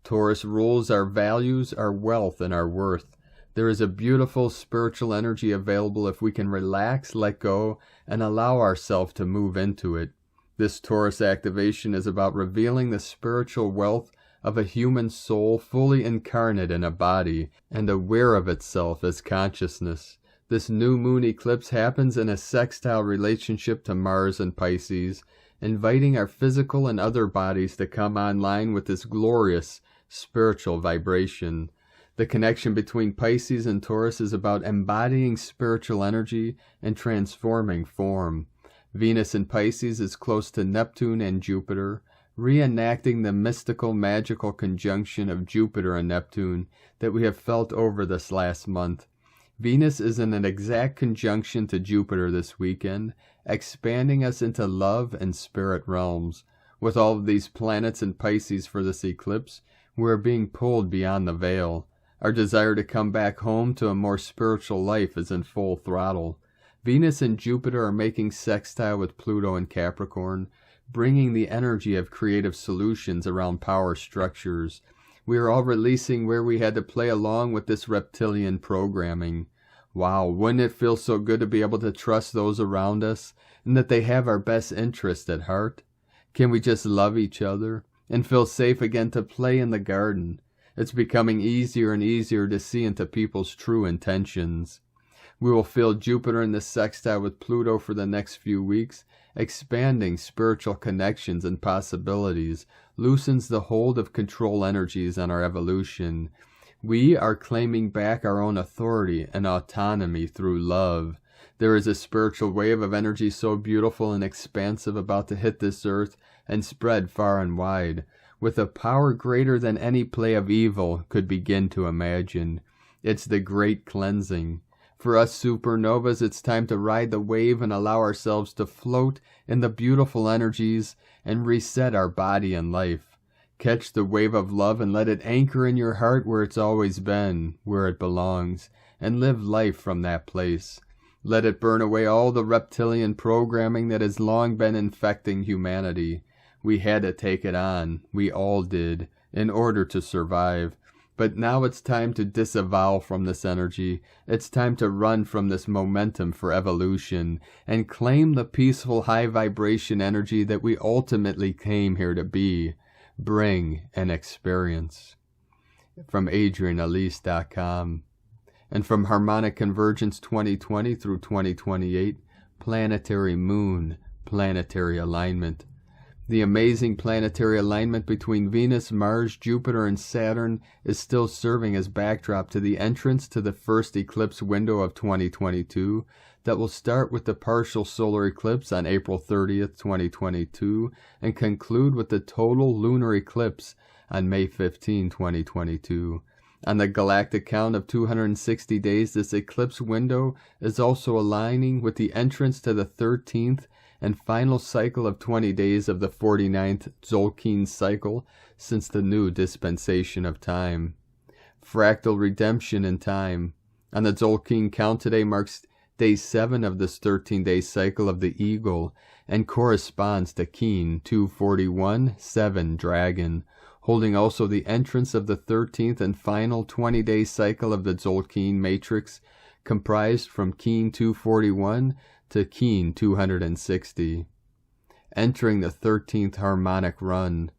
Taurus rules our values, our wealth, and our worth. There is a beautiful spiritual energy available if we can relax, let go, and allow ourselves to move into it. This Taurus activation is about revealing the spiritual wealth of a human soul fully incarnate in a body and aware of itself as consciousness. This new moon eclipse happens in a sextile relationship to Mars and Pisces, inviting our physical and other bodies to come online with this glorious spiritual vibration. The connection between Pisces and Taurus is about embodying spiritual energy and transforming form. Venus in Pisces is close to Neptune and Jupiter, reenacting the mystical, magical conjunction of Jupiter and Neptune that we have felt over this last month. Venus is in an exact conjunction to Jupiter this weekend, expanding us into love and spirit realms. With all of these planets in Pisces for this eclipse, we are being pulled beyond the veil. Our desire to come back home to a more spiritual life is in full throttle. Venus and Jupiter are making sextile with Pluto and Capricorn, bringing the energy of creative solutions around power structures. We are all releasing where we had to play along with this reptilian programming. Wow, wouldn't it feel so good to be able to trust those around us and that they have our best interest at heart? Can we just love each other and feel safe again to play in the garden? It's becoming easier and easier to see into people's true intentions. We will feel Jupiter in the sextile with Pluto for the next few weeks, expanding spiritual connections and possibilities, loosens the hold of control energies on our evolution. We are claiming back our own authority and autonomy through love. There is a spiritual wave of energy so beautiful and expansive about to hit this earth and spread far and wide, with a power greater than any play of evil could begin to imagine. It's the great cleansing. For us supernovas, it's time to ride the wave and allow ourselves to float in the beautiful energies and reset our body and life. Catch the wave of love and let it anchor in your heart where it's always been, where it belongs, and live life from that place. Let it burn away all the reptilian programming that has long been infecting humanity. We had to take it on, we all did, in order to survive. But now it's time to disavow from this energy. It's time to run from this momentum for evolution and claim the peaceful high vibration energy that we ultimately came here to be, bring, and experience. From AdrianAlyce.com. And from Harmonic Convergence 2020 through 2028, Planetary Moon, Planetary Alignment. The amazing planetary alignment between Venus, Mars, Jupiter, and Saturn is still serving as backdrop to the entrance to the first eclipse window of 2022 that will start with the partial solar eclipse on April 30th, 2022 and conclude with the total lunar eclipse on May 15, 2022. On the galactic count of 260 days, this eclipse window is also aligning with the entrance to the 13th and final cycle of 20 days of the 49th Tzolk'in cycle since the new dispensation of time. Fractal redemption in time. On the Tzolk'in count today marks day 7 of this 13-day cycle of the Eagle and corresponds to Keen 241-7 Dragon, holding also the entrance of the 13th and final 20-day cycle of the Tzolk'in matrix, comprised from Keen 241 to Keen 260. Entering the 13th harmonic run.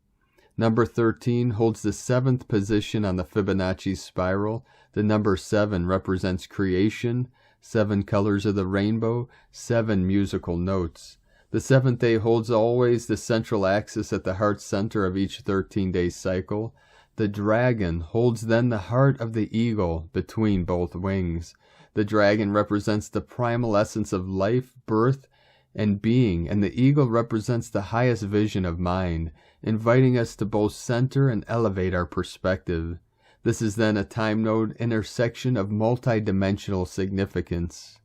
Number 13 holds the 7th position on the Fibonacci spiral. The number 7 represents creation, 7 colors of the rainbow, 7 musical notes. The 7th day holds always the central axis at the heart center of each 13-day cycle. The dragon holds then the heart of the eagle between both wings. The dragon represents the primal essence of life, birth, and being, and the eagle represents the highest vision of mind, inviting us to both center and elevate our perspective. This is then a time node intersection of multi-dimensional significance.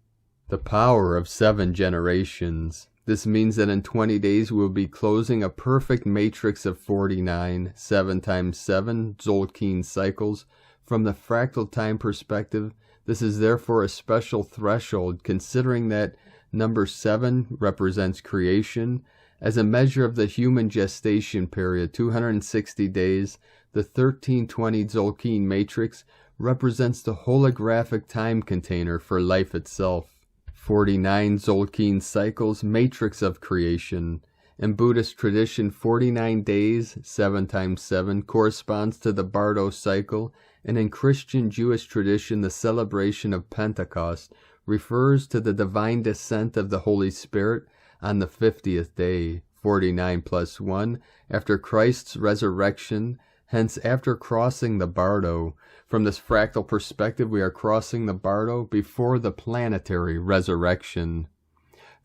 The power of 7 generations. This means that in 20 days we will be closing a perfect matrix of 49, 7 times 7 Tzolk'in cycles. From the fractal time perspective, this is therefore a special threshold, considering that number 7 represents creation. As a measure of the human gestation period, 260 days, the 1320 Tzolk'in matrix represents the holographic time container for life itself. 49 Tzolk'in cycles, matrix of creation. In Buddhist tradition, 49 days, 7 times 7, corresponds to the Bardo cycle, and in Christian Jewish tradition, the celebration of Pentecost refers to the divine descent of the Holy Spirit on the 50th day, 49 plus 1, after Christ's resurrection, hence after crossing the Bardo. From this fractal perspective, we are crossing the Bardo before the planetary resurrection.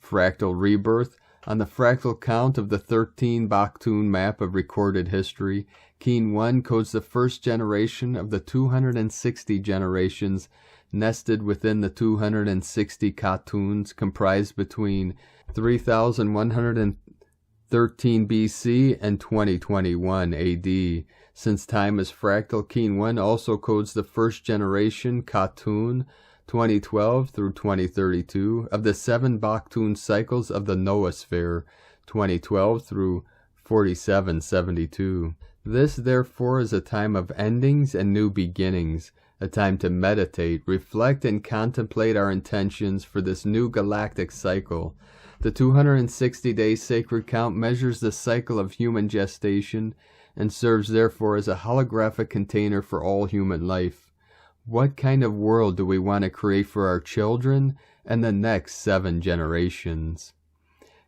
Fractal rebirth. On the fractal count of the 13 Baktun map of recorded history, Keen 1 codes the first generation of the 260 generations nested within the 260 Khatuns comprised between 3113 BC and 2021 AD. Since time is fractal, Keen 1 also codes the first generation Khatun 2012 through 2032 of the 7 Baktun cycles of the Noosphere 2012 through 4772. This, therefore, is a time of endings and new beginnings, a time to meditate, reflect, and contemplate our intentions for this new galactic cycle. The 260-day sacred count measures the cycle of human gestation and serves, therefore, as a holographic container for all human life. What kind of world do we want to create for our children and the next 7 generations?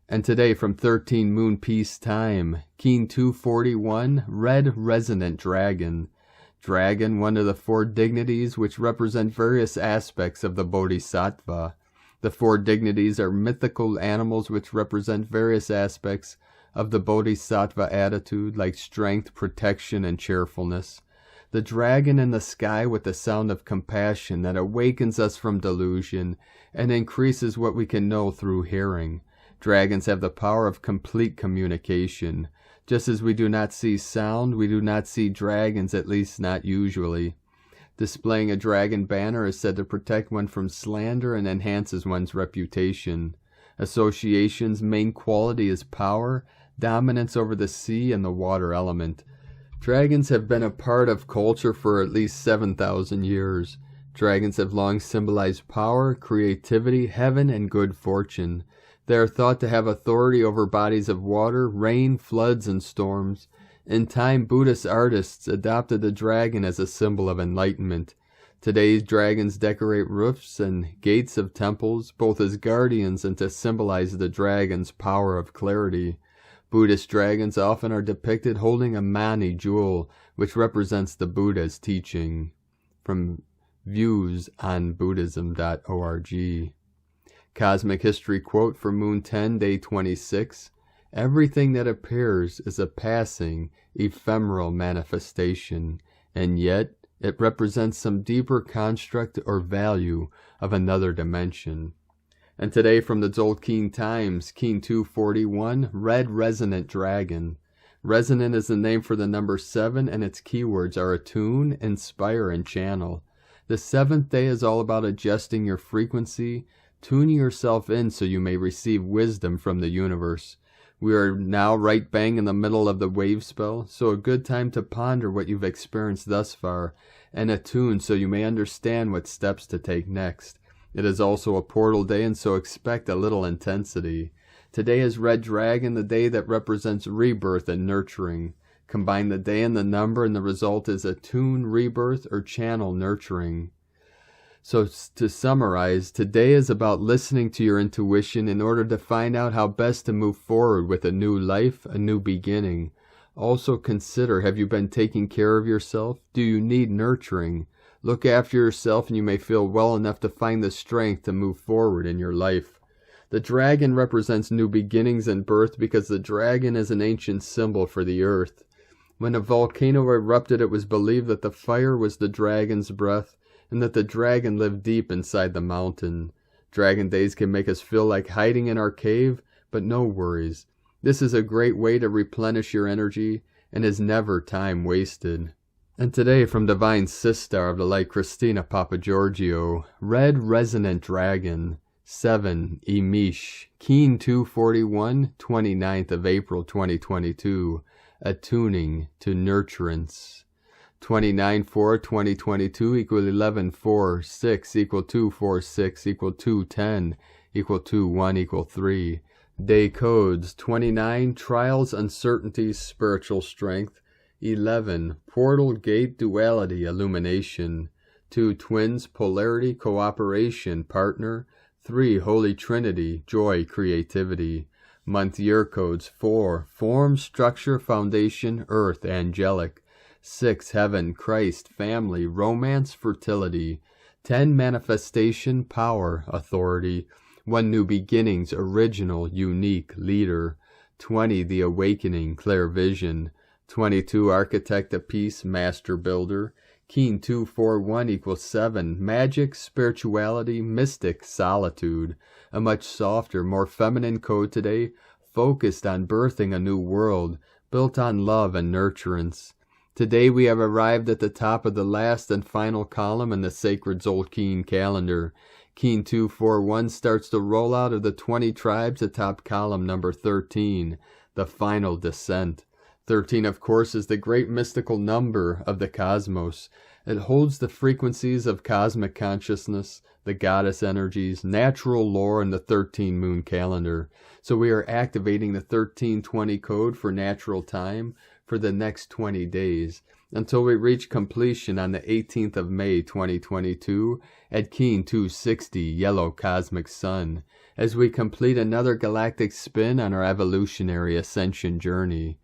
And today, from 13 Moon Peace Time, Keen 241, Red Resonant Dragon. Dragon, one of the 4 dignities which represent various aspects of the Bodhisattva. The 4 dignities are mythical animals which represent various aspects of the Bodhisattva attitude, like strength, protection, and cheerfulness. The dragon in the sky with the sound of compassion that awakens us from delusion and increases what we can know through hearing. Dragons have the power of complete communication. Just as we do not see sound, we do not see dragons, at least not usually. Displaying a dragon banner is said to protect one from slander and enhances one's reputation. Association's main quality is power, dominance over the sea and the water element. Dragons have been a part of culture for at least 7,000 years. Dragons have long symbolized power, creativity, heaven, and good fortune. They are thought to have authority over bodies of water, rain, floods, and storms. In time, Buddhist artists adopted the dragon as a symbol of enlightenment. Today's dragons decorate roofs and gates of temples, both as guardians and to symbolize the dragon's power of clarity. Buddhist dragons often are depicted holding a mani jewel, which represents the Buddha's teaching. From viewsonbuddhism.org. Cosmic History quote for Moon 10, Day 26. Everything that appears is a passing, ephemeral manifestation, and yet it represents some deeper construct or value of another dimension. And today from the Tzolk'in Times, Keen 241, Red Resonant Dragon. Resonant is the name for the number 7, and its keywords are attune, inspire, and channel. The 7th day is all about adjusting your frequency, tuning yourself in so you may receive wisdom from the universe. We are now right bang in the middle of the wave spell, so a good time to ponder what you've experienced thus far, and attune so you may understand what steps to take next. It is also a portal day, and so expect a little intensity. Today is Red Dragon, the day that represents rebirth and nurturing. Combine the day and the number, and the result is attune, rebirth, or channel nurturing. So to summarize, today is about listening to your intuition in order to find out how best to move forward with a new life, a new beginning. Also consider, have you been taking care of yourself? Do you need nurturing? Look after yourself and you may feel well enough to find the strength to move forward in your life. The dragon represents new beginnings and birth because the dragon is an ancient symbol for the earth. When a volcano erupted, it was believed that the fire was the dragon's breath, and that the dragon lived deep inside the mountain. Dragon days can make us feel like hiding in our cave, but no worries. This is a great way to replenish your energy, and is never time wasted. And today, from Divine Sistar of the Light, Christina Papagiorgio, Red Resonant Dragon, 7, Emish, Keen 241, 29th of April 2022, Attuning to Nurturance. 29/4/2022 equal 11/4/6 equal 2/4/6 equal 2/10 equal 2/1 equal 3. Day codes 29 Trials, Uncertainties, Spiritual Strength. 11 Portal, Gate, Duality, Illumination. 2 Twins, Polarity, Cooperation, Partner. 3 Holy Trinity, Joy, Creativity. Month year codes 4 Form, Structure, Foundation, Earth, Angelic. 6 Heaven, Christ, Family, Romance, Fertility. 10 Manifestation, Power, Authority. 1 New Beginnings, Original, Unique, Leader. 20 The Awakening, Clear Vision. 22 Architect of Peace, Master Builder. Keen 241 equals 7. Magic, spirituality, mystic, solitude. A much softer, more feminine code today, focused on birthing a new world, built on love and nurturance. Today we have arrived at the top of the last and final column in the sacred Zolkeen calendar. Keen 241 starts the rollout of the 20 tribes atop column number 13, the final descent. 13, of course, is the great mystical number of the cosmos. It holds the frequencies of cosmic consciousness, the goddess energies, natural lore, and the 13-moon calendar. So we are activating the 1320 code for natural time for the next 20 days, until we reach completion on the 18th of May 2022 at Keen 260, Yellow Cosmic Sun, as we complete another galactic spin on our evolutionary ascension journey.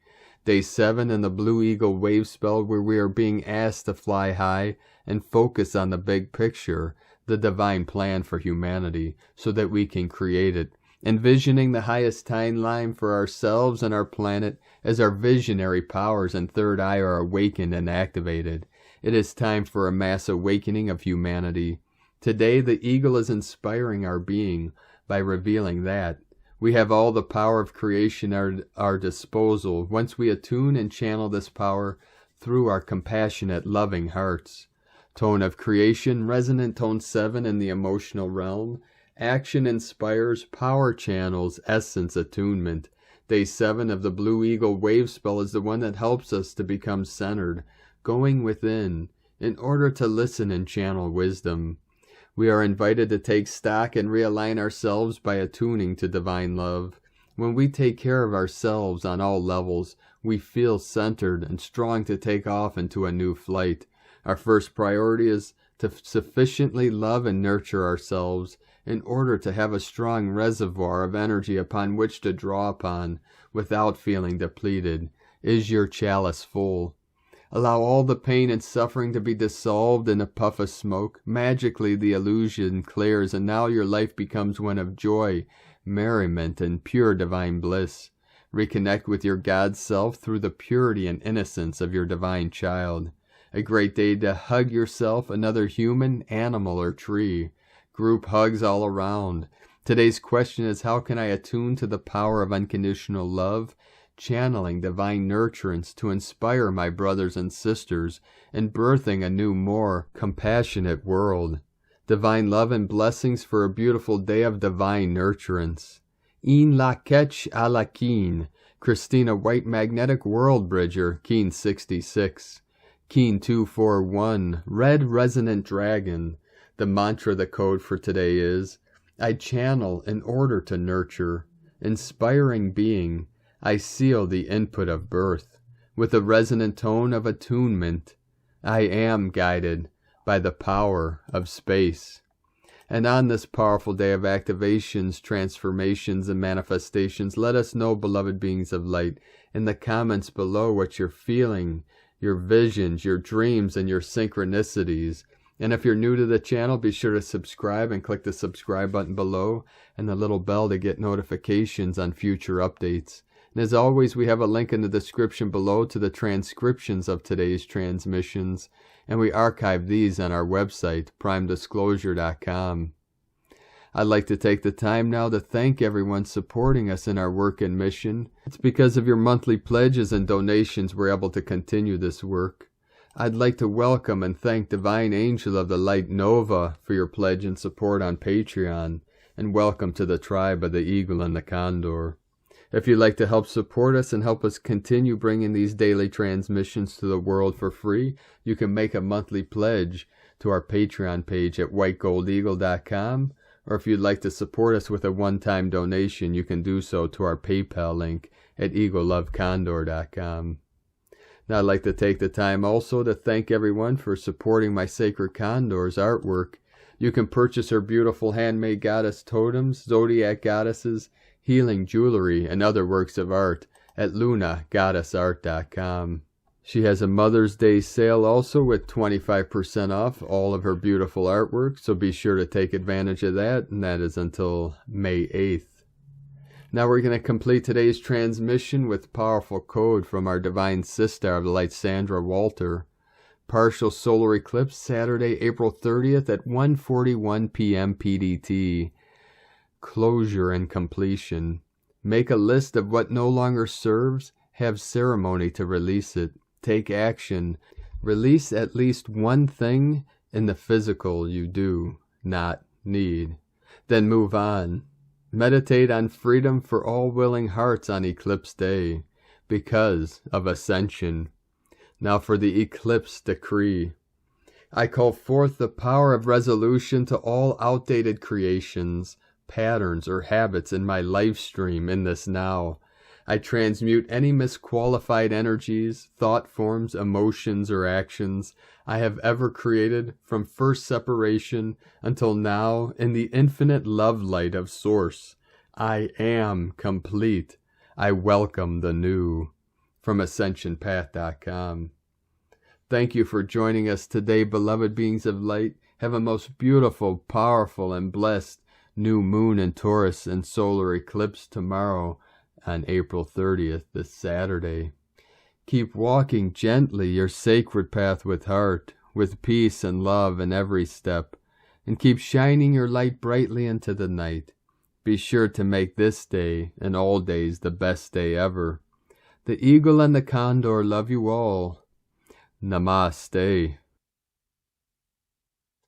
Day 7 in the Blue Eagle wave spell, where we are being asked to fly high and focus on the big picture, the divine plan for humanity, so that we can create it, envisioning the highest timeline for ourselves and our planet as our visionary powers and third eye are awakened and activated. It is time for a mass awakening of humanity. Today the eagle is inspiring our being by revealing that we have all the power of creation at our disposal once we attune and channel this power through our compassionate, loving hearts. Tone of creation, resonant tone 7 in the emotional realm. Action inspires, power channels, essence attunement. Day 7 of the Blue Eagle wave spell is the one that helps us to become centered, going within, in order to listen and channel wisdom. We are invited to take stock and realign ourselves by attuning to divine love. When we take care of ourselves on all levels, we feel centered and strong to take off into a new flight. Our first priority is to sufficiently love and nurture ourselves in order to have a strong reservoir of energy upon which to draw upon without feeling depleted. Is your chalice full? Allow all the pain and suffering to be dissolved in a puff of smoke. Magically the illusion clears, and now your life becomes one of joy, merriment, and pure divine bliss. Reconnect with your God self through the purity and innocence of your divine child. A great day to hug yourself, another human, animal, or tree. Group hugs all around. Today's question is, how can I attune to the power of unconditional love, channeling divine nurturance to inspire my brothers and sisters and birthing a new, more compassionate world? Divine love and blessings for a beautiful day of divine nurturance. In la ketch a la keen. Christina White, Magnetic World Bridger, Keen 66. Keen 241, Red Resonant Dragon. The mantra, the code for today is, I channel in order to nurture. Inspiring being, I seal the input of birth with a resonant tone of attunement. I am guided by the power of space. And on this powerful day of activations, transformations, and manifestations, let us know, beloved beings of light, in the comments below what you're feeling, your visions, your dreams, and your synchronicities. And if you're new to the channel, be sure to subscribe and click the subscribe button below and the little bell to get notifications on future updates. And as always, we have a link in the description below to the transcriptions of today's transmissions, and we archive these on our website, primedisclosure.com. I'd like to take the time now to thank everyone supporting us in our work and mission. It's because of your monthly pledges and donations we're able to continue this work. I'd like to welcome and thank Divine Angel of the Light Nova for your pledge and support on Patreon, and welcome to the tribe of the Eagle and the Condor. If you'd like to help support us and help us continue bringing these daily transmissions to the world for free, you can make a monthly pledge to our Patreon page at whitegoldeagle.com, or if you'd like to support us with a one-time donation, you can do so to our PayPal link at eaglelovecondor.com. Now I'd like to take the time also to thank everyone for supporting my Sacred Condor's artwork. You can purchase her beautiful handmade goddess totems, zodiac goddesses, healing jewelry, and other works of art at lunagoddessart.com. She has a Mother's Day sale also with 25% off all of her beautiful artwork, so be sure to take advantage of that, and that is until May 8th. Now we're going to complete today's transmission with powerful code from our Divine Sister of the Light, Sandra Walter. Partial solar eclipse Saturday, April 30th at 1:41 p.m. PDT. Closure and completion. Make a list of what no longer serves. Have ceremony to release it. Take action. Release at least one thing in the physical you do not need. Then move on. Meditate on freedom for all willing hearts on Eclipse Day, because of ascension. Now for the eclipse decree. I call forth the power of resolution to all outdated creations, patterns, or habits in my life stream in this now. I transmute any misqualified energies, thought forms, emotions, or actions I have ever created from first separation until now in the infinite love light of Source. I am complete. I welcome the new. From AscensionPath.com. Thank you for joining us today, beloved beings of light. Have a most beautiful, powerful, and blessed new moon in Taurus and solar eclipse tomorrow on April 30th, this Saturday. Keep walking gently your sacred path with heart, with peace and love in every step, and keep shining your light brightly into the night. Be sure to make this day and all days the best day ever. The eagle and the condor love you all. Namaste.